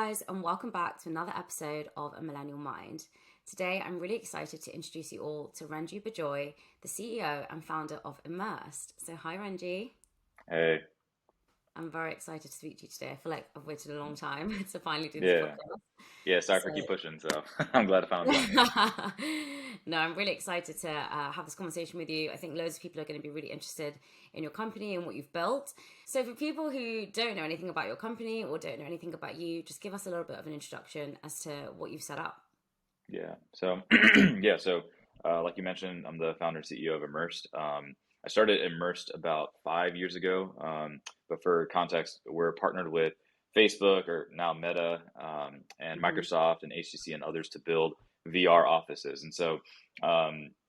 guys, and welcome back to another episode of A Millennial Mind. Today, I'm really excited to introduce you all to Renji Bijoy, the CEO and founder of Immersed. So, hi, Renji. Hey, I'm very excited to speak to you today. I feel like I've waited a long time to finally do this yeah, podcast. yeah. Sorry for So, keep pushing. So I'm glad I finally got here. no, I'm really excited to have this conversation with you. I think loads of people are going to be really interested in your company and what you've built. So, for people who don't know anything about your company or don't know anything about you, just give us a little bit of an introduction as to what you've set up. Yeah. So yeah. So like you mentioned, I'm the founder and CEO of Immersed. I started Immersed about 5 years ago. But for context, we're partnered with Facebook or now Meta and Hmm. Microsoft and HTC and others to build VR offices. And so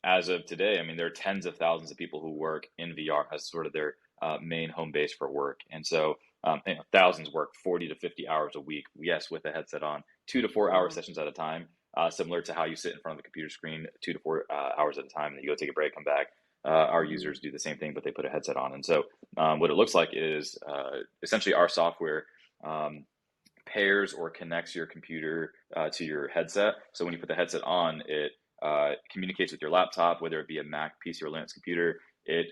as of today, I mean, there are tens of thousands of people who work in VR as sort of their main home base for work. And so thousands work 40 to 50 hours a week. Yes, with a headset on, 2 to 4 hour Wow. sessions at a time, similar to how you sit in front of the computer screen 2 to 4 hours at a time, and then you go take a break, come back. Our Hmm. users do the same thing, but they put a headset on. And so, what it looks like is essentially our software um, pairs or connects your computer to your headset. So when you put the headset on, it communicates with your laptop, whether it be a Mac, PC, or Linux computer. It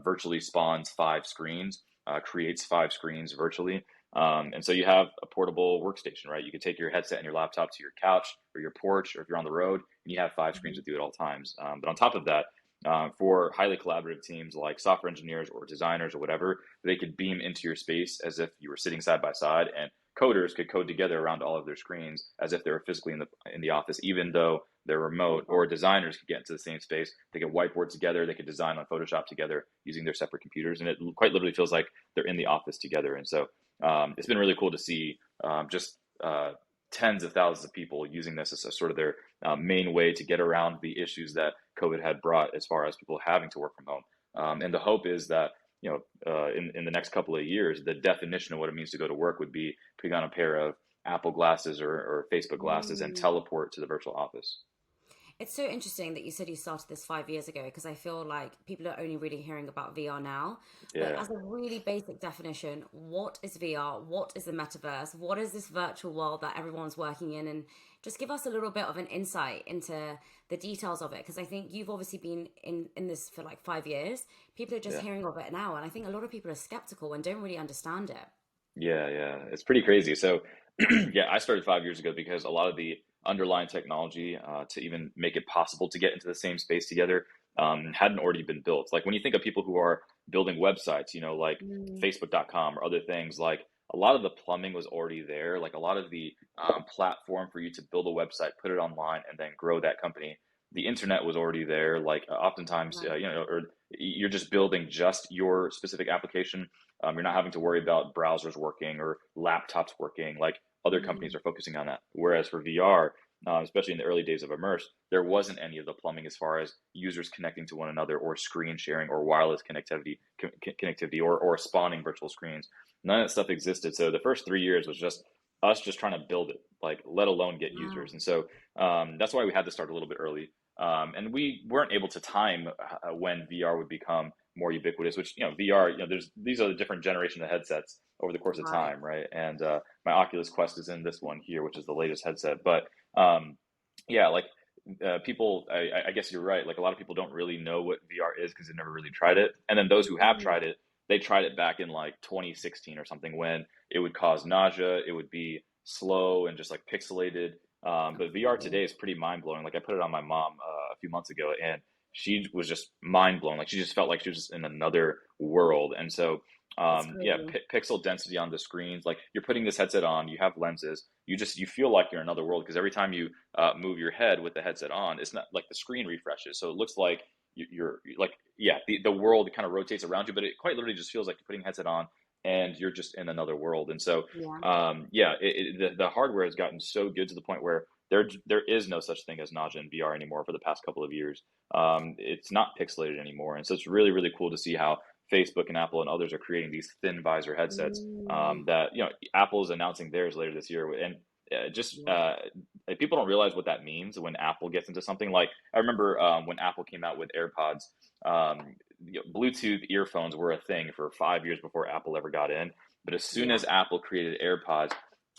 virtually spawns five screens, creates five screens virtually. And so you have a portable workstation, right? You can take your headset and your laptop to your couch or your porch, or if you're on the road, and you have five screens Hmm. with you at all times. But on top of that, for highly collaborative teams like software engineers or designers or whatever, they could beam into your space as if you were sitting side by side, and coders could code together around all of their screens as if they were physically in the office, even though they're remote. Or designers could get into the same space. They could whiteboard together. They could design on Photoshop together using their separate computers, and it quite literally feels like they're in the office together. And so it's been really cool to see just tens of thousands of people using this as a sort of their main way to get around the issues that COVID had brought as far as people having to work from home. And the hope is that in the next couple of years, the definition of what it means to go to work would be putting on a pair of Apple glasses or Facebook glasses and Hmm. teleport to the virtual office. It's so interesting that you said you started this 5 years ago because I feel like people are only really hearing about VR now. But Yeah, as a really basic definition, what is VR? What is the metaverse? What is this virtual world that everyone's working in? And just give us a little bit of an insight into the details of it because I think you've obviously been in this for like 5 years. People are just yeah. hearing of it now, and I think a lot of people are skeptical and don't really understand it. Yeah. It's pretty crazy. So, yeah, I started 5 years ago because a lot of the underlying technology to even make it possible to get into the same space together hadn't already been built. Like when you think of people who are building websites, like Mm. Facebook.com or other things, like a lot of the plumbing was already there. Like a lot of the platform for you to build a website, put it online, and then grow that company. The internet was already there. Like oftentimes, Right. or you're just building just your specific application. You're not having to worry about browsers working or laptops working like other companies Mm. are focusing on that. Whereas for VR, especially in the early days of Immerse, there wasn't any of the plumbing as far as users connecting to one another or screen sharing or wireless connectivity or spawning virtual screens. None of that stuff existed. So the first 3 years was just us just trying to build it, like let alone get Wow. users. And so that's why we had to start a little bit early. And we weren't able to time when VR would become more ubiquitous, which, VR, there's these are the different generation of headsets over the course of Right. time, right? And my Oculus Quest is in this one here, which is the latest headset. But yeah, like people, I guess you're right. Like a lot of people don't really know what VR is because they've never really tried it. And then those who have Mm. tried it, they tried it back in like 2016 or something when it would cause nausea, it would be slow and just like pixelated. But VR Absolutely. today is pretty mind blowing. Like I put it on my mom a few months ago, and she was just mind blown. Like she just felt like she was just in another world. And so, It's yeah, crazy. pixel density on the screens. Like you're putting this headset on, you have lenses. You feel like you're in another world because every time you move your head with the headset on, it's not like the screen refreshes. So it looks like you're like, yeah, the world kind of rotates around you, but it quite literally just feels like you're putting a headset on and you're just in another world. And so, Yeah. yeah, the hardware has gotten so good to the point where there is no such thing as nausea in VR anymore for the past couple of years. It's not pixelated anymore, and so it's really cool to see how Facebook and Apple and others are creating these thin visor headsets Mm. that Apple is announcing theirs later this year, and just Yeah. people don't realize what that means when Apple gets into something. Like I remember when Apple came out with AirPods, Bluetooth earphones were a thing for 5 years before Apple ever got in. But as soon Yeah. as Apple created AirPods,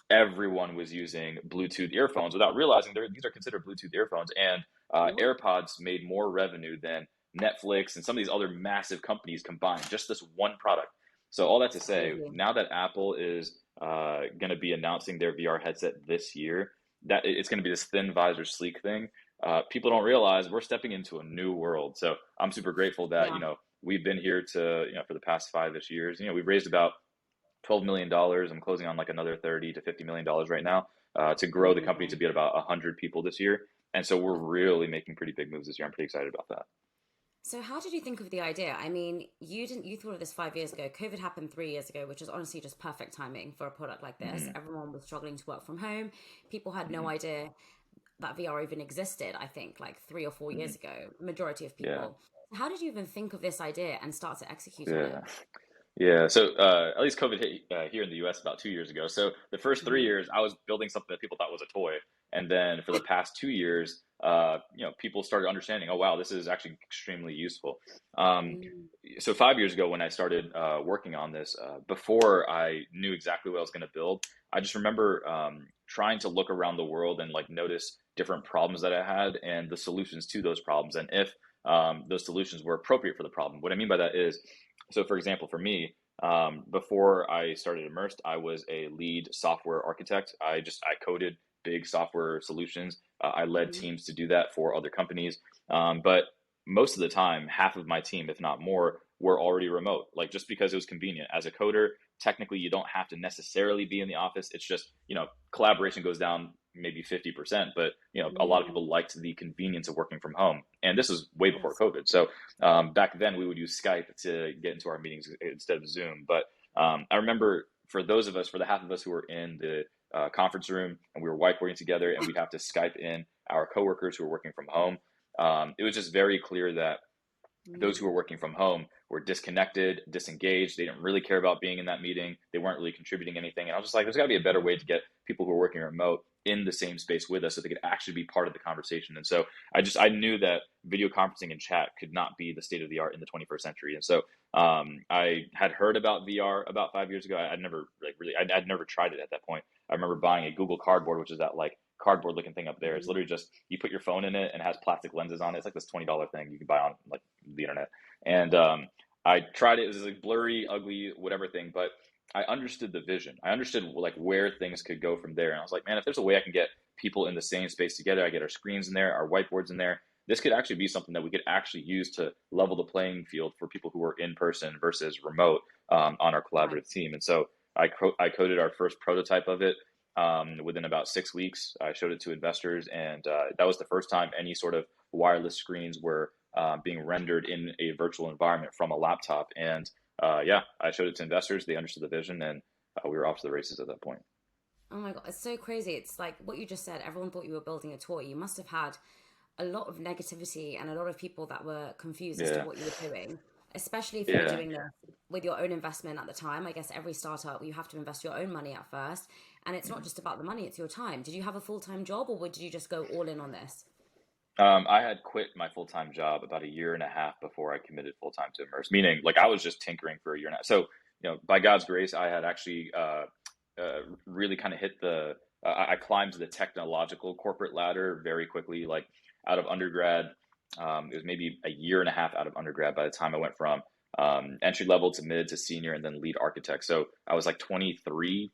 everyone was using Bluetooth earphones without realizing these are considered Bluetooth earphones. And What? AirPods made more revenue than Netflix and some of these other massive companies combined, just this one product. So all that to It's say, crazy. now that Apple is going to be announcing their VR headset this year, that it's going to be this thin visor, sleek thing. People don't realize we're stepping into a new world. So I'm super grateful that Yeah. we've been here to for the past 5-ish years. We've raised about $12 million. I'm closing on like another 30 to $50 million right now to grow the company to Amazing. be at about 100 people this year. And so we're really making pretty big moves this year. I'm pretty excited about that. So how did you think of the idea? I mean, you thought of this 5 years ago. COVID happened 3 years ago, which is honestly just perfect timing for a product like this. Hmm. Everyone was struggling to work from home. People had no Hmm. idea that VR even existed, I think, like 3 or 4 years Hmm. ago, majority of Yeah. people. How did you even think of this idea and start to execute on it? Yeah. Yeah, so at least COVID hit here in the US about 2 years ago. So the first three Mm, years, I was building something that people thought was a toy, and then for the past 2 years, people started understanding, oh wow, this is actually extremely useful. Um, mm, so 5 years ago, when I started working on this, before I knew exactly what I was going to build, I just remember trying to look around the world and like notice different problems that I had and the solutions to those problems, and if those solutions were appropriate for the problem. What I mean by that is, so for example, for me, before I started Immersed, I was a lead software architect. I coded big software solutions. I led mm. teams to do that for other companies. But most of the time, half of my team, if not more, were already remote. Like just because it was convenient. As a coder, technically you don't have to necessarily be in the office. It's just, collaboration goes down maybe 50%, but a lot of Mm, people liked the convenience of working from home. And this was way before yes. COVID. So back then, we would use Skype to get into our meetings instead of Zoom. But I remember for the half of us who were in the conference room and we were whiteboarding together, and we'd have to Skype in our coworkers who were working from home. It was just very clear that those who Mm, were working from home were disconnected, disengaged. They didn't really care about being in that meeting. They weren't really contributing anything. And I was just like, there's got to be a better way to get people who are working remote in the same space with us so they could actually be part of the conversation. And so I knew that video conferencing and chat could not be the state of the art in the 21st century. And so I had heard about VR about 5 years ago. I'd never I'd never tried it at that point. I remember buying a Google Cardboard, which is that like cardboard looking thing up there. It's mm. literally just you put your phone in it and it has plastic lenses on it. It's like this $20 thing you can buy on like the internet. And I tried it. It was like blurry, ugly, whatever thing, but I understood the vision. I understood like where things could go from there. And I was like, man, if there's a way I can get people in the same space together, I get our screens in there, our whiteboards in there. This could actually be something that we could actually use to level the playing field for people who are in person versus remote on our Right. collaborative team. And so I coded our first prototype of it within about 6 weeks. I showed it to investors, and that was the first time any sort of wireless screens were being rendered in a virtual environment from a laptop. And yeah, I showed it to investors. They understood the vision, and we were off to the races at that point. Oh my God, it's so crazy. It's like what you just said. Everyone thought you were building a toy. You must have had a lot of negativity and a lot of people that were confused as to Yeah, what you were doing, especially if you were yeah. doing this with your own investment at the time. I guess every startup, you have to invest your own money at first. And it's not Mhm. just about the money, it's your time. Did you have a full time job or did you just go all in on this? I had quit my full time job about a year and a half before I committed full time to Immerse, meaning like I was just tinkering for a year and a half. So, by God's grace, I had actually really kind of hit I climbed the technological corporate ladder very quickly. Like out of undergrad, it was maybe a year and a half out of undergrad by the time I went from entry level to mid to senior and then lead architect. So I was like 23,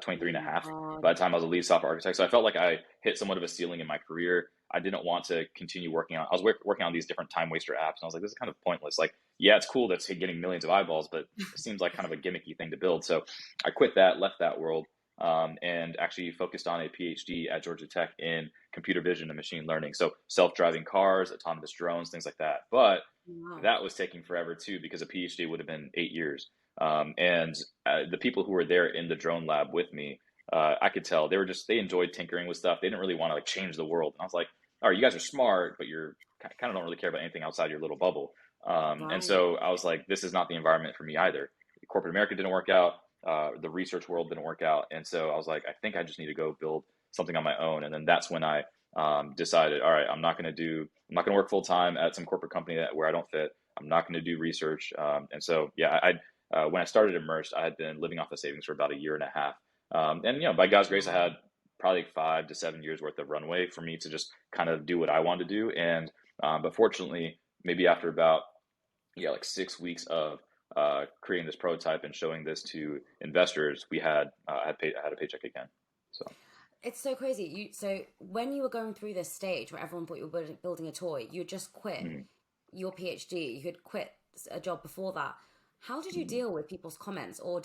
23 Oh and a my half God. by the time I was a lead software architect. So I felt like I hit somewhat of a ceiling in my career. I didn't want to continue working on. I was working on these different time waster apps, and I was like, this is kind of pointless. Like, yeah, it's cool that's getting millions of eyeballs, but it seems like kind of a gimmicky thing to build. So I quit that, left that world, and actually focused on a PhD at Georgia Tech in computer vision and machine learning. So self-driving cars, autonomous drones, things like that. But Wow. that was taking forever too because a PhD would have been 8 years. And the people who were there in the drone lab with me, I could tell they enjoyed tinkering with stuff. They didn't really want to like change the world. And I was like, all right, you guys are smart, but you're kind of don't really care about anything outside your little bubble. And Right. so I was like, this is not the environment for me either. Corporate America didn't work out. The research world didn't work out. And so I was like, I think I just need to go build something on my own. And then that's when I decided, all right, I'm not going to work full time at some corporate company where I don't fit. I'm not going to do research. And so, yeah, when I started Immersed, I had been living off of savings for about a year and a half. And by God's grace, I had probably 5 to 7 years worth of runway for me to just kind of do what I wanted to do. And but fortunately, maybe after about like 6 weeks of creating this prototype and showing this to investors, I had a paycheck again. So It's so crazy. So when you were going through this stage where everyone thought you were building a toy, you had just quit mhm, your PhD. You had quit a job before that. How did you mhm. deal with people's comments, or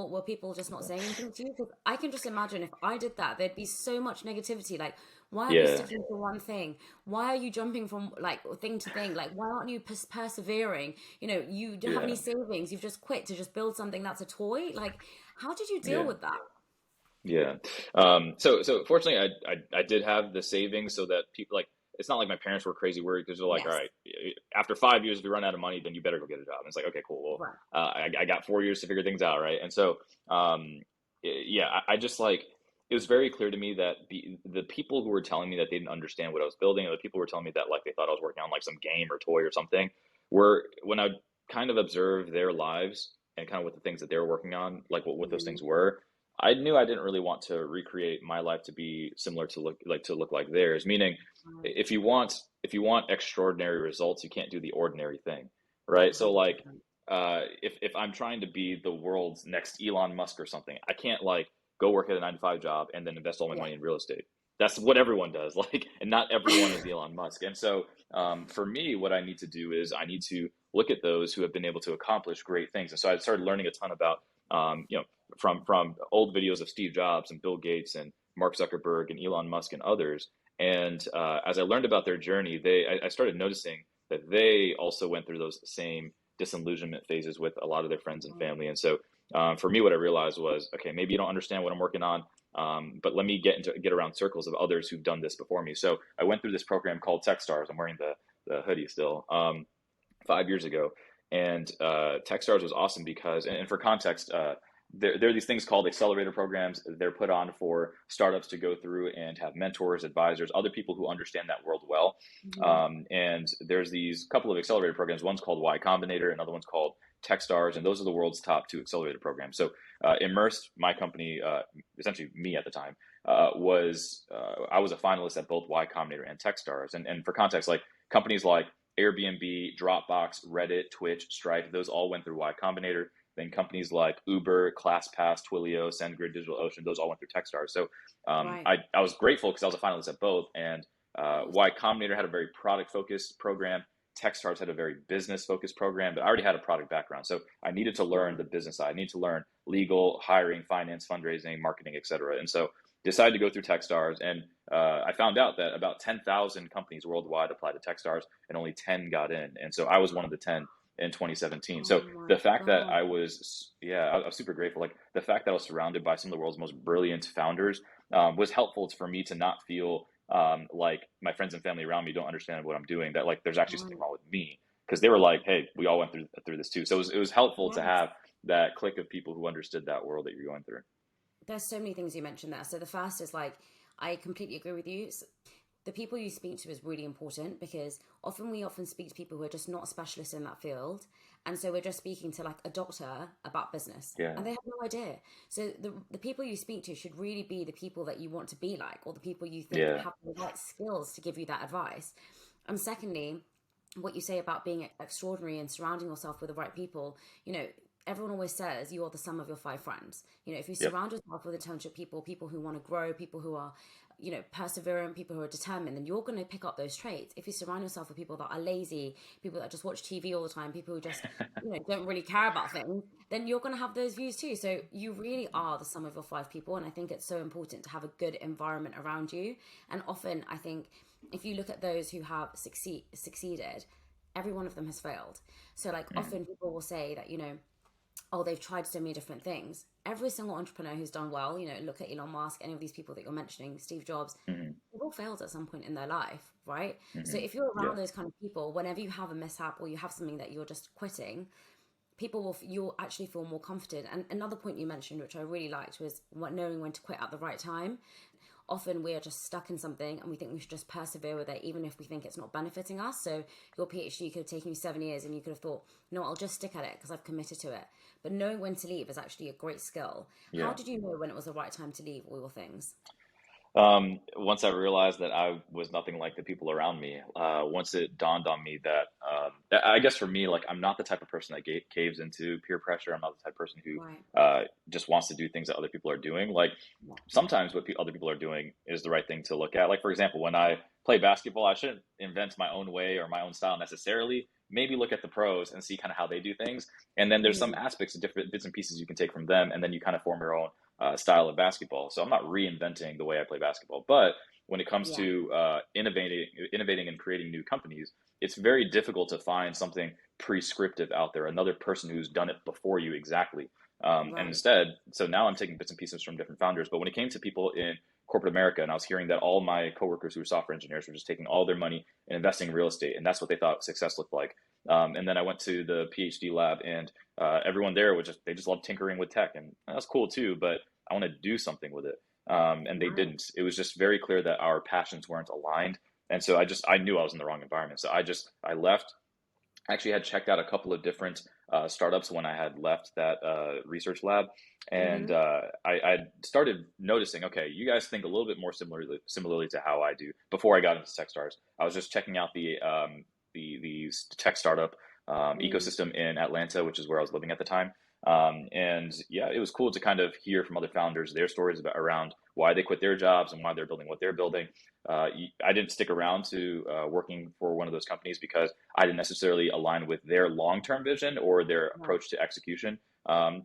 were people just not saying anything to you? Because I can just imagine if I did that, there'd be so much negativity. Like, why aren't you Yeah, sticking to one thing? Why are you jumping from like thing to thing? Like, why aren't you persevering? You don't have any yeah. savings. You've just quit to just build something that's a toy. Like, how did you deal Yeah. with that? Yeah. So fortunately, I did have the savings so that people like it's not like my parents were crazy worried because they're like, all Yes. right, after 5 years, if you run out of money, then you better go get a job. And it's like, okay, cool. Well, Right. I got 4 years to figure things out, right? And so, yeah, I just like it was very clear to me that the people who were telling me that they didn't understand what I was building, or the people who were telling me that like they thought I was working on like some game or toy or something, were when I kind of observed their lives and kind of what the things that they were working on, like what those Mhm. things were. I knew I didn't really want to recreate my life to be similar to look like theirs. Meaning, Right. if you want extraordinary results, you can't do the ordinary thing, right? So like, 100%. if I'm trying to be the world's next Elon Musk or something, I can't like go work at a 9 to 5 job and then invest all my Yeah. money in real estate. That's what everyone does, like, and not everyone is Elon Musk. And so, for me, what I need to do is I need to look at those who have been able to accomplish great things. And so I started learning a ton about, from old videos of Steve Jobs and Bill Gates and Mark Zuckerberg and Elon Musk and others. And as I learned about their journey, I started noticing that they also went through those same disillusionment phases with a lot of their friends and family. And so, for me, what I realized was, okay, maybe you don't understand what I'm working on, but let me get around circles of others who've done this before me. So I went through this program called TechStars. I'm wearing the hoodie still. 5 years ago. And Techstars was awesome because, and for context, there are these things called accelerator programs. They're put on for startups to go through and have mentors, advisors, other people who understand that world well. Mhm. And there's these couple of accelerator programs. One's called Y Combinator, another one's called Techstars, and those are the world's top two accelerator programs. So Immersed, my company, essentially me at the time, I was a finalist at both Y Combinator and Techstars. And for context, like companies like Airbnb, Dropbox, Reddit, Twitch, Stripe, those all went through Y Combinator. Then companies like Uber, ClassPass, Twilio, SendGrid, DigitalOcean, those all went through Techstars. So Right. I was grateful because I was a finalist at both. And Y Awesome. Combinator had a very product focused program. Techstars had a very business focused program, but I already had a product background. So I needed to learn Right. the business side. I need to learn legal, hiring, finance, fundraising, marketing, etc. And so decided to go through Techstars, and I found out that about 10,000 companies worldwide applied to Techstars, and only 10 got in. And so I was one of the 10 in 2017. Oh So my the fact that God. I was, yeah, I was super grateful. Like the fact that I was surrounded by some of the world's most brilliant founders was helpful for me to not feel like my friends and family around me don't understand what I'm doing. That like there's actually something Right. wrong with me because they were like, hey, we all went through this too. So it was helpful to Yes. have that clique of people who understood that world that you're going through. There's so many things you mentioned there. So the first is like, I completely agree with you. The people you speak to is really important because we often speak to people who are just not specialists in that field. And so we're just speaking to like a doctor about business Yeah, and they have no idea. So the people you speak to should really be the people that you want to be like, or the people you think yeah, have the right skills to give you that advice. And secondly, what you say about being extraordinary and surrounding yourself with the right people, everyone always says you are the sum of your five friends. If you yep, surround yourself with intelligent people, people who want to grow, people who are, perseverant, people who are determined, then you're going to pick up those traits. If you surround yourself with people that are lazy, people that just watch TV all the time, people who just, don't really care about things, then you're going to have those views too. So you really are the sum of your five people. And I think it's so important to have a good environment around you. And often I think if you look at those who have succeeded, every one of them has failed. So like mm, often people will say that, oh, they've tried so many different things. Every single entrepreneur who's done well, look at Elon Musk, any of these people that you're mentioning, Steve Jobs, mm, they've all failed at some point in their life, right? So mm, if you're yeah, around those kind of people, whenever you have a mishap or you have something that you're just quitting, you'll actually feel more comforted. And another point you mentioned, which I really liked, was knowing when to quit at the right time. often we are just stuck in something and we think we should just persevere with it, even if we think it's not benefiting us. So your PhD could have taken you 7 years and you could have thought, no, I'll just stick at it because I've committed to it. But knowing when to leave is actually a great skill. How Yeah. did you know when it was the right time to leave all your things? Once I realized that I was nothing like the people around me, once it dawned on me that, I guess for me, like I'm not the type of person that caves into peer pressure. I'm not the type of person who Right. just wants to do things that other people are doing. Like Yeah. sometimes what other people are doing is the right thing to look at. Like for example, when I play basketball, I shouldn't invent my own way or my own style necessarily. Maybe look at the pros and see kind of how they do things, and then there's some Mm, aspects of different bits and pieces you can take from them, and then you kind of form your own style of basketball. So I'm not reinventing the way I play basketball, but when it comes yeah. to innovating and creating new companies, it's very difficult to find something prescriptive out there, another person who's done it before you exactly. And Right. instead, so now I'm taking bits and pieces from different founders. But when it came to people in corporate America, and I was hearing that all my coworkers who were software engineers were just taking all their money and investing in real estate, and that's what they thought success looked like. And then I went to the PhD lab, and everyone there was just they just loved tinkering with tech, and that's cool too. But I want to do something with it, and they Right. didn't. It was just very clear that our passions weren't aligned, and so I knew I was in the wrong environment. So I left. I actually had checked out a couple of different startups when I had left that research lab, and Mm-hmm. I started noticing, okay, you guys think a little bit more similarly to how I do. Before I got into TechStars, I was just checking out the tech startup Mm, ecosystem in Atlanta, which is where I was living at the time. And yeah, it was cool to kind of hear from other founders their stories around why they quit their jobs and why they're building what they're building. I didn't stick around to working for one of those companies because I didn't necessarily align with their long-term vision or their right. approach to execution.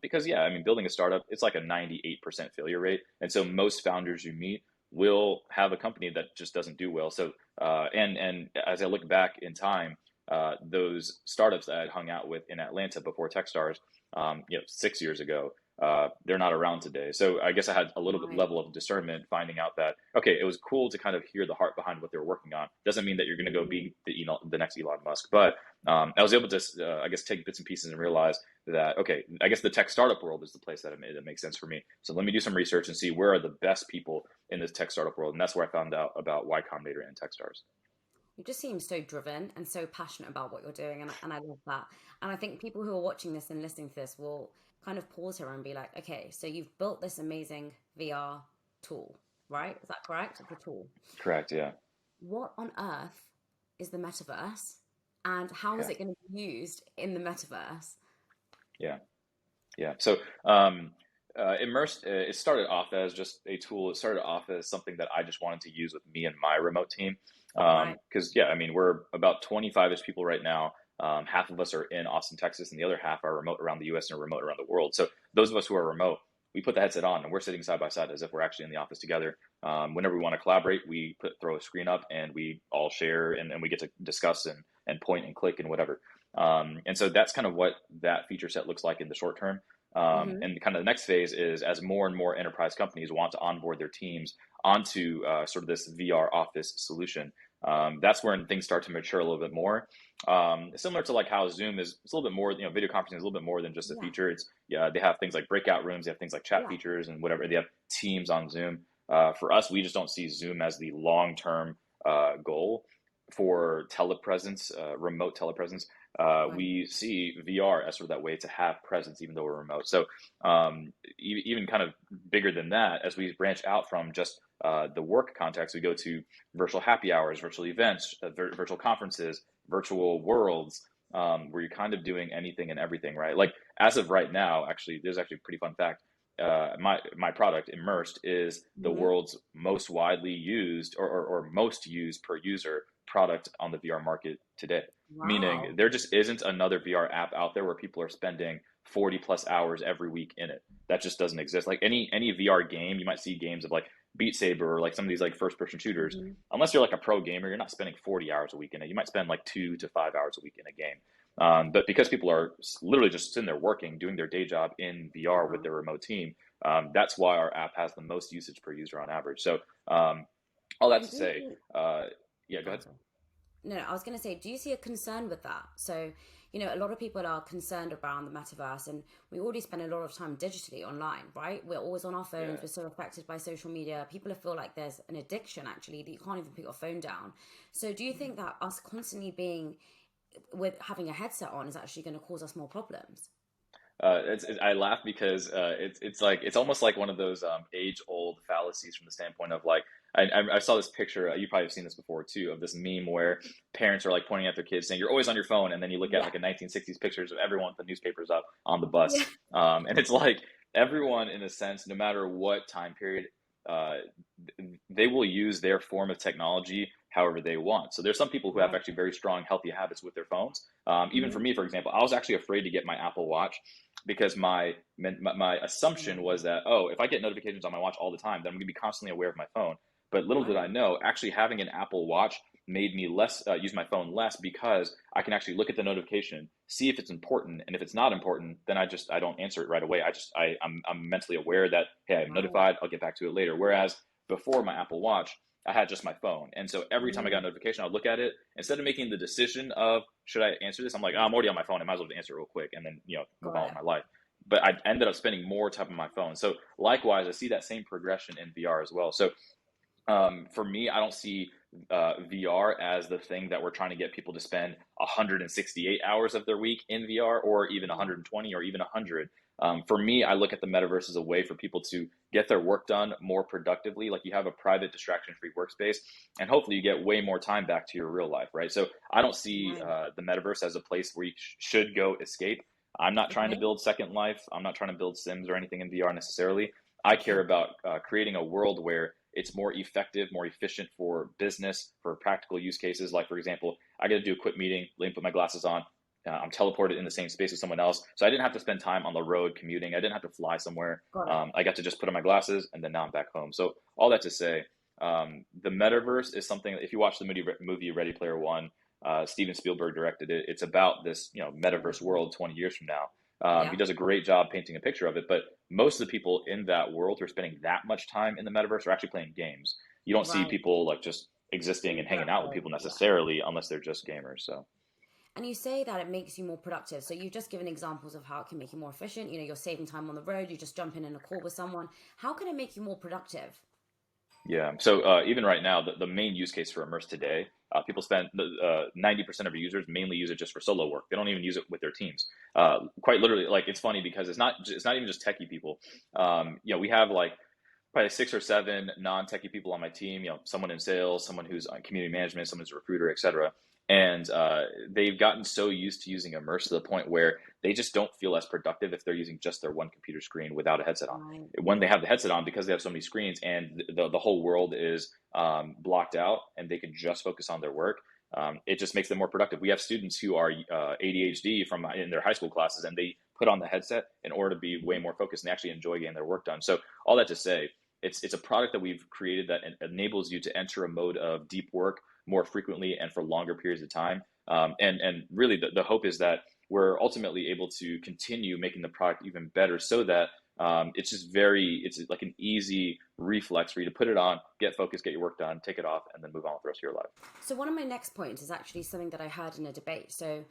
Because yeah, I mean, building a startup, it's like a 98% failure rate, and so most founders you meet will have a company that just doesn't do well. So and as I look back in time, those startups that I had hung out with in Atlanta before TechStars, 6 years ago, they're not around today. So I guess I had a little bit Right. level of discernment, finding out that okay, it was cool to kind of hear the heart behind what they were working on. Doesn't mean that you're going to go Mm. be the next Elon Musk, but I was able to, I guess, take bits and pieces and realize that okay, I guess the tech startup world is the place that makes sense for me. So let me do some research and see where are the best people in this tech startup world, and that's where I found out about Y Combinator and TechStars. You just seem so driven and so passionate about what you're doing, and I love that. And I think people who are watching this and listening to this will kind of pause here and be like, okay, so you've built this amazing VR tool, right? Is that correct? It's a tool. Correct. Yeah. What on earth is the metaverse, and how is Yeah. it going to be used in the metaverse? Yeah. Yeah. So, Immersed, it started off as just a tool. It started off as something that I just wanted to use with me and my remote team. Right. Because, yeah, I mean, we're about 25-ish people right now. Half of us are in Austin, Texas, and the other half are remote around the US and remote around the world. So, those of us who are remote, we put the headset on and we're sitting side by side as if we're actually in the office together. Whenever we want to collaborate, we throw a screen up and we all share and we get to discuss and point and click and whatever. And so that's kind of what that feature set looks like in the short term. Mm-hmm. And kind of the next phase is as more and more enterprise companies want to onboard their teams onto sort of this VR office solution. That's when things start to mature a little bit more. Similar to like how Zoom is, it's a little bit more, video conferencing is a little bit more than just a Yeah. feature. It's, yeah, they have things like breakout rooms, they have things like chat Yeah. features and whatever. They have teams on Zoom. For us, we just don't see Zoom as the long term goal for telepresence, remote telepresence. Right. We see VR as sort of that way to have presence, even though we're remote. So, even kind of bigger than that, as we branch out from just the work context, we go to virtual happy hours, virtual events, virtual conferences, virtual worlds, where you're kind of doing anything and everything, right? Like as of right now, actually, there's actually a pretty fun fact. My product Immersed is the Mm-hmm. world's most widely used or most used per user product on the VR market today. Meaning Wow. there just isn't another VR app out there where people are spending 40 plus hours every week in it. That just doesn't exist. Like any VR game, you might see games of like Beat Saber or like some of these like first person shooters. Mm-hmm. Unless you're like a pro gamer, you're not spending 40 hours a week in it. You might spend like 2 to 5 hours a week in a game. But because people are literally just sitting there working, doing their day job in VR with Uh-huh. their remote team, that's why our app has the most usage per user on average. So all that And to do you say, think, yeah, go oh, ahead. sorry. No, I was going to say, do you see a concern with that? So, a lot of people are concerned around the metaverse, and we already spend a lot of time digitally online, right? We're always on our phones. Yeah. We're so affected by social media. People feel like there's an addiction, actually, that you can't even put your phone down. So do you think that us constantly being with having a headset on is actually going to cause us more problems? I laugh because it's almost like one of those age old fallacies from the standpoint of like I saw this picture, you probably have seen this before too, of this meme where parents are like pointing at their kids saying you're always on your phone, and then you look at Yeah. like a 1960s pictures of everyone with the newspapers up on the Yeah. bus, and it's like everyone in a sense, no matter what time period, uh, they will use their form of technology however they want. So there's some people who have Right. actually very strong healthy habits with their phones. Even for Hmm. me, for example, I was actually afraid to get my Apple Watch because my assumption was Mm. that, oh, if I get notifications on my watch all the time, then I'm going to be constantly aware of my phone. But little did I Right. know, actually having an Apple Watch made me less use my phone less, because I can actually look at the notification, see if it's important, and if it's not important, then I don't answer it right away. I'm mentally aware that, hey, I'm Right. notified, I'll get back to it later. Whereas before my Apple Watch, I had just my phone, and so every time I got a Mm. notification, I'd look at it. Instead of making the decision of should I answer this, I'm like, oh, I'm already on my phone, I might as well answer it real quick and then move Got on with it. my life. But I ended up spending more time on my phone. So likewise, I see that same progression in VR as well. So for me, I don't see VR as the thing that we're trying to get people to spend 168 hours of their week in VR, or even Yeah. 120, or even 100. For me, I look at the metaverse as a way for people to get their work done more productively. Like you have a private, distraction-free workspace, and hopefully you get way more time back to your real life, right? So I don't see Right. the metaverse as a place where you should go escape. I'm not trying to Okay. build Second Life. I'm not trying to build Sims or anything in VR necessarily. I care Okay. about creating a world where it's more effective, more efficient for business, for practical use cases. Like, for example, I got to do a quick meeting, let me put my glasses on. I'm teleported in the same space as someone else. So I didn't have to spend time on the road commuting. I didn't have to fly somewhere. Got it. I got to just put on my glasses, and then now I'm back home. So all that to say, the metaverse is something that if you watch the movie Ready Player One, Steven Spielberg directed it. It's about this, metaverse Amazing. world 20 years from now. He Yeah. does a great job painting a picture of it, but most of the people in that world who are spending that much time in the metaverse are actually playing games. You don't see Right. people like just existing and hanging out with Interactive. people Yeah. necessarily unless they're just gamers. So And you say that it makes you more productive. So you've just given examples of how it can make you more efficient. You're saving time on the road. You just jump in a call with someone. How can it make you more productive? yeah. So even right now, the main use case for Immerse today, people spend 90% of our users mainly use it just for solo work. They don't even use it with their teams. Quite literally, like it's funny because it's not even just techie people. We have like probably 6 or 7 non-techie people on my team. Someone in sales, someone who's on community management, someone who's a recruiter, etc. And they've gotten so used to using Immerse to the point where they just don't feel as productive if they're using just their one computer screen without a headset on. Right. When they have the headset on, because they have so many screens and the whole world is blocked out and they can just focus on their work, it just makes them more productive. We have students who are ADHD from in their high school classes, and they put on the headset in order to be way more focused, and they actually enjoy getting their work done. So all that to say, it's a product that we've created that enables you to enter a mode of deep work more frequently and for longer periods of time. And really, the hope is that we're ultimately able to continue making the product even better, so that it's like an easy reflex for you to put it on, get focused, get your work done, take it off, and then move on with the rest of your life. So one of my next points is actually something that I heard in a debate. So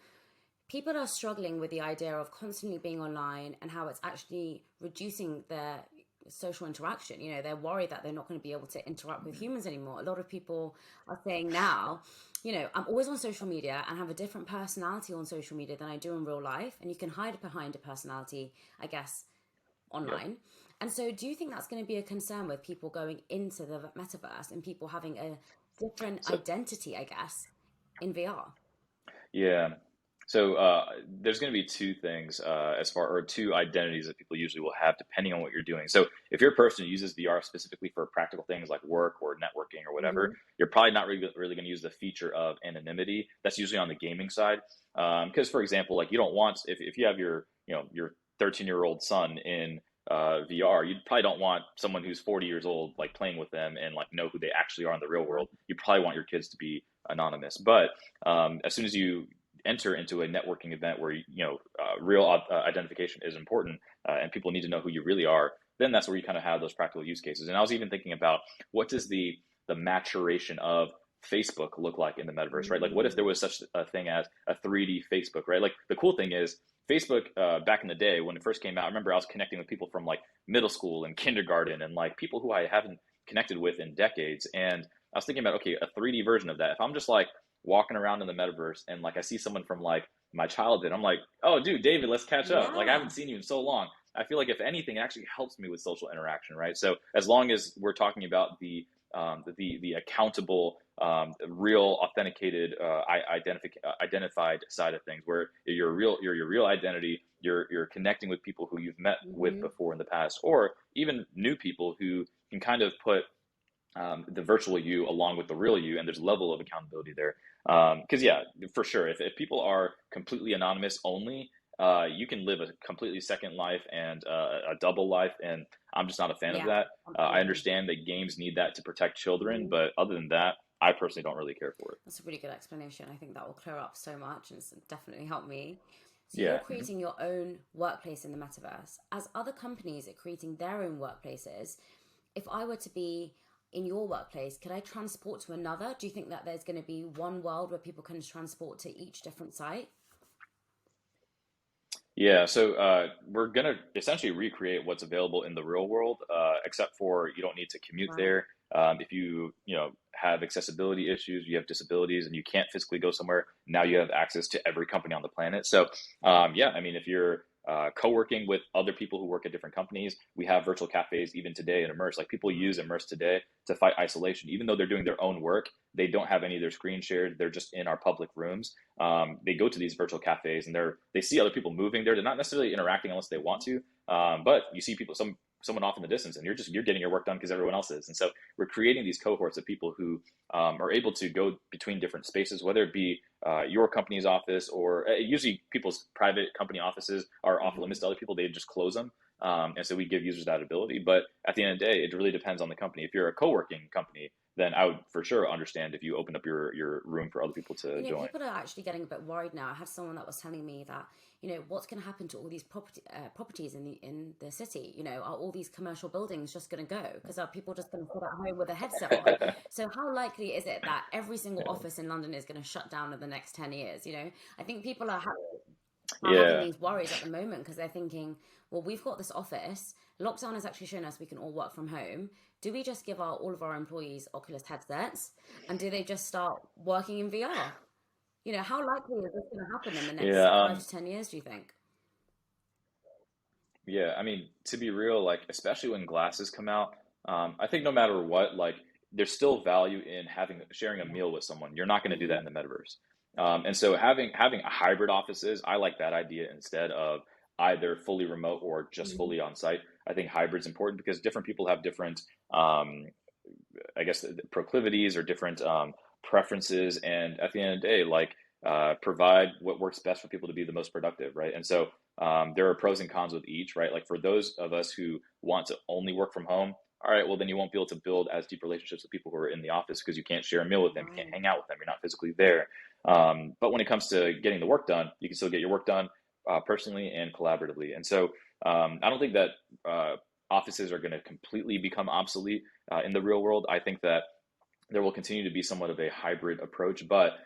people are struggling with the idea of constantly being online and how it's actually reducing their social interaction. They're worried that they're not going to be able to interact with humans anymore. A lot of people are saying now, I'm always on social media and have a different personality on social media than I do in real life. And you can hide behind a personality, I guess, Yep. online. And so do you think that's going to be a concern with people going into the metaverse and people having a different So identity, I guess, in VR? yeah. So there's going to be two things or two identities that people usually will have depending on what you're doing. So if you're a person who uses VR specifically for practical things like work or networking or whatever, Hmm. you're probably not really going to use the feature of anonymity. That's usually on the gaming side. Because for example, like you don't want if you have your 13-year-old son in VR, you probably don't want someone who's 40 years old like playing with them and like know who they actually are in the real world. You probably want your kids to be anonymous. But as soon as you enter into a networking event where real identification is important, and people need to know who you really are, then that's where you kind of have those practical use cases. And I was even thinking about what does the maturation of Facebook look like in the metaverse, right? Like, what if there was such a thing as a 3D Facebook, right? Like, the cool thing is Facebook, back in the day when it first came out, I remember I was connecting with people from like middle school and kindergarten and like people who I haven't connected with in decades. And I was thinking about, okay, a 3D version of that. If I'm just like walking around in the metaverse and like I see someone from like my childhood, I'm like, oh, dude, David, let's catch up. Like, I Yeah. haven't seen you in so long. I feel like if anything, it actually helps me with social interaction, right? So as long as we're talking about the accountable, real, authenticated, identified side of things, where your real identity, you're connecting with people who you've met with Hmm. before in the past, or even new people who can kind of put the virtual you along with the real you, and there's a level of accountability there. Because yeah, for sure, if people are completely anonymous only, you can live a completely second life and a double life, and I'm just not a fan of Yeah. that. I Absolutely. understand that games need that to protect children, Mhm. but other than that, I personally don't really care for it. That's a really good explanation. I think that will clear up so much and it's definitely helped me. So you're Yeah. Mhm. creating your own workplace in the metaverse. As other companies are creating their own workplaces, if I were to be in your workplace, could I transport to another? Do you think that there's going to be one world where people can transport to each different site? Yeah, so we're gonna essentially recreate what's available in the real world, except for you don't need to commute Right. there. If you have accessibility issues, you have disabilities, and you can't physically go somewhere, now you have access to every company on the planet. So yeah, I mean, if you're co-working with other people who work at different companies, we have virtual cafes even today in Immerse. Like, people use Immerse today to fight isolation, even though they're doing their own work. They don't have any of their screen shared. They're just in our public rooms. They go to these virtual cafes and they see other people moving there. They're not necessarily interacting unless they want to, but you see someone off in the distance, and you're getting your work done because everyone else is. And so we're creating these cohorts of people who are able to go between different spaces, whether it be your company's office, or usually people's private company offices are off limits Hmm. to other people. They just close them. And so we give users that ability. But at the end of the day, it really depends on the company. If you're a co-working company, then I would for sure understand if you opened up your room for other people to join. People are actually getting a bit worried now. I had someone that was telling me that, what's going to happen to all these properties in the city? Are all these commercial buildings just going to go? Because are people just going to sit at home with a headset on? So how likely is it that every single office in London is going to shut down in the next 10 years? I think people are having Yeah. these worries at the moment because they're thinking, well, we've got this office. Lockdown has actually shown us we can all work from home. Do we just give all of our employees Oculus headsets, and do they just start working in VR? How likely is this going to happen in the Yeah. next 5 to 10 years, do you think? Yeah, I mean, to be real, like, especially when glasses come out, I think no matter what, like, there's still value in sharing a meal with someone. You're not going to do that Mm-hmm. in the metaverse. And so having a hybrid offices, I like that idea instead of either fully remote or just Mm-hmm. fully on site. I think hybrid's important because different people have different, um, I guess, proclivities or different preferences, and at the end of the day, like, provide what works best for people to be the most productive, right? And so there are pros and cons with each, right? Like, for those of us who want to only work from home, all right, well, then you won't be able to build as deep relationships with people who are in the office because you can't share a meal with them, you can't Right. hang out with them, you're not physically there. But when it comes to getting the work done, you can still get your work done personally and collaboratively. And so I don't think that offices are going to completely become obsolete in the real world. I think that there will continue to be somewhat of a hybrid approach. But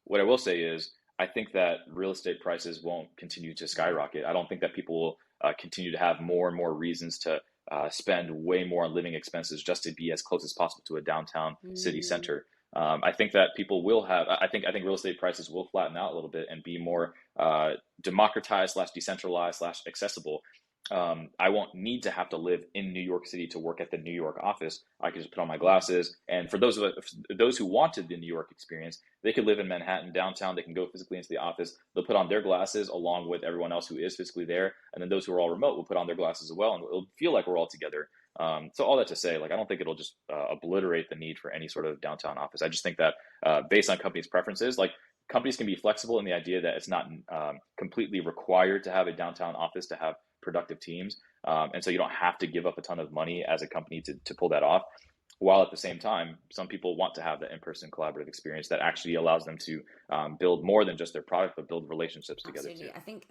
what I will say is, I think that real estate prices won't continue to Right. skyrocket. I don't think that people will continue to have more and more reasons to spend way more on living expenses just to be as close as possible to a downtown city Mm. center. I think that people will have. I think real estate prices will flatten out a little bit and be more democratized slash decentralized slash accessible. I won't need to have to live in New York City to work at the New York office. I can just put on my glasses. And for those who wanted the New York experience, they could live in Manhattan downtown. They can go physically into the office. They'll put on their glasses along with everyone else who is physically there. And then those who are all remote will put on their glasses as well, and it'll feel like we're all together. So all that to say, like, I don't think it'll just obliterate the need for any sort of downtown office. I just think that based on companies' preferences, like, companies can be flexible in the idea that it's not completely required to have a downtown office to have productive teams. And so you don't have to give up a ton of money as a company to pull that off. While at the same time, some people want to have that in-person collaborative experience that actually allows them to build more than just their product, but build relationships together too. Absolutely. I think,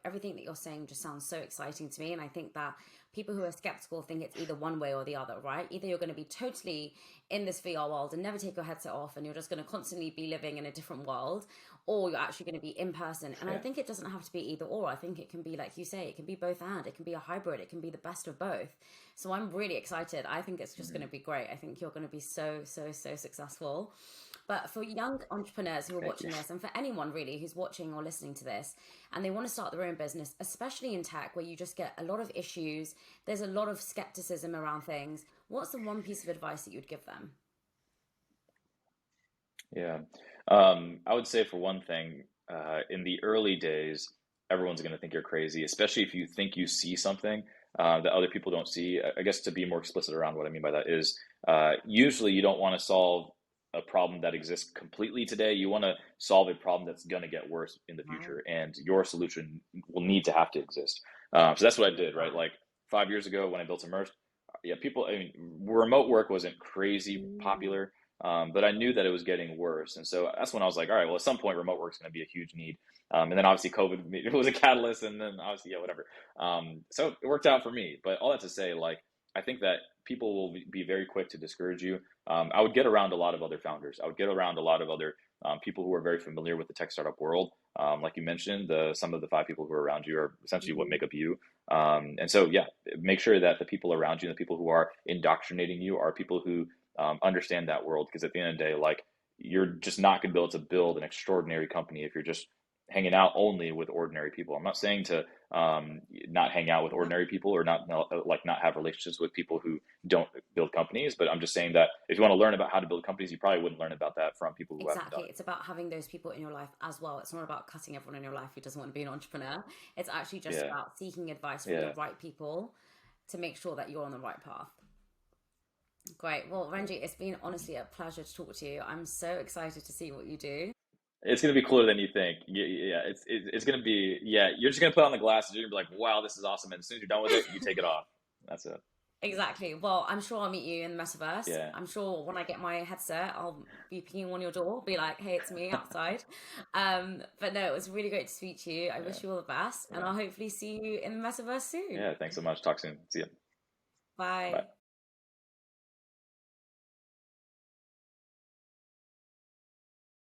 everything that you're saying just sounds so exciting to me. And I think that people who are skeptical think it's either one way or the other, right? Either you're going to be totally in this VR world and never take your headset off and you're just going to constantly be living in a different world, or you're actually going to be in person. And I think it doesn't have to be either or. I think it can be, like you say, it can be both and. It can be a hybrid. It can be the best of both. So I'm really excited. I think it's just going to be great. I think you're going to be so successful. But for young entrepreneurs who are watching this, and for anyone really who's watching or listening to this, and they want to start their own business, especially in tech where you just get a lot of issues, there's a lot of skepticism around things, what's the one piece of advice that you'd give them? Yeah. I would say for one thing, in the early days, everyone's going to think you're crazy, especially if you think you see something that other people don't see. I guess to be more explicit around what I mean by that is usually you don't want to solve a problem that exists completely today. You want to solve a problem that's going to get worse in the Right. future, and your solution will need to have to exist. So that's what I did, right? Like 5 years ago when I built Immersed, yeah, people, I mean, remote work wasn't crazy Mm. popular. But I knew that it was getting worse. And so that's when I was like, all right, well, at some point, remote work is going to be a huge need. And then obviously COVID was a catalyst. And then obviously, yeah, whatever. So it worked out for me. But all that to say, like, I think that people will be very quick to discourage you. I would get around a lot of other founders. I would get around a lot of other people who are very familiar with the tech startup world. Like you mentioned, some of the five people who are around you are essentially what Mhm. make up you. And so, yeah, make sure that the people around you, the people who are indoctrinating you, are people who understand that world. Because at the end of the day, like you're just not going to be able to build an extraordinary company if you're just hanging out only with ordinary people. I'm not saying to not hang out with Yeah. ordinary people or not have relationships with people who don't build companies, but I'm just saying that if you want to learn about how to build companies, you probably wouldn't learn about that from people who haven't done Exactly. It's about having those people in your life as well. It's not about cutting everyone in your life who doesn't want to be an entrepreneur. It's actually it. just about seeking advice from the Yeah, right people to make sure that you're on the right path. Great. Well, Renji, it's been honestly a pleasure to talk to you. I'm so excited to see what you do. it's gonna be cooler than you think. Yeah, it's gonna be. Yeah, you're just gonna put on the glasses. You're gonna be like, wow, this is awesome. And as soon as you're done with it, you take it off. That's it. Exactly. Well, I'm sure I'll meet you in the metaverse. Yeah, I'm sure when I get my headset, I'll be pinging on your door, be like, hey, it's me outside. But no, it was really great to speak to you. I yeah, wish you all the best, and yeah, I'll hopefully see you in the metaverse soon. yeah. Thanks so much. Talk soon. See ya. Bye. Bye.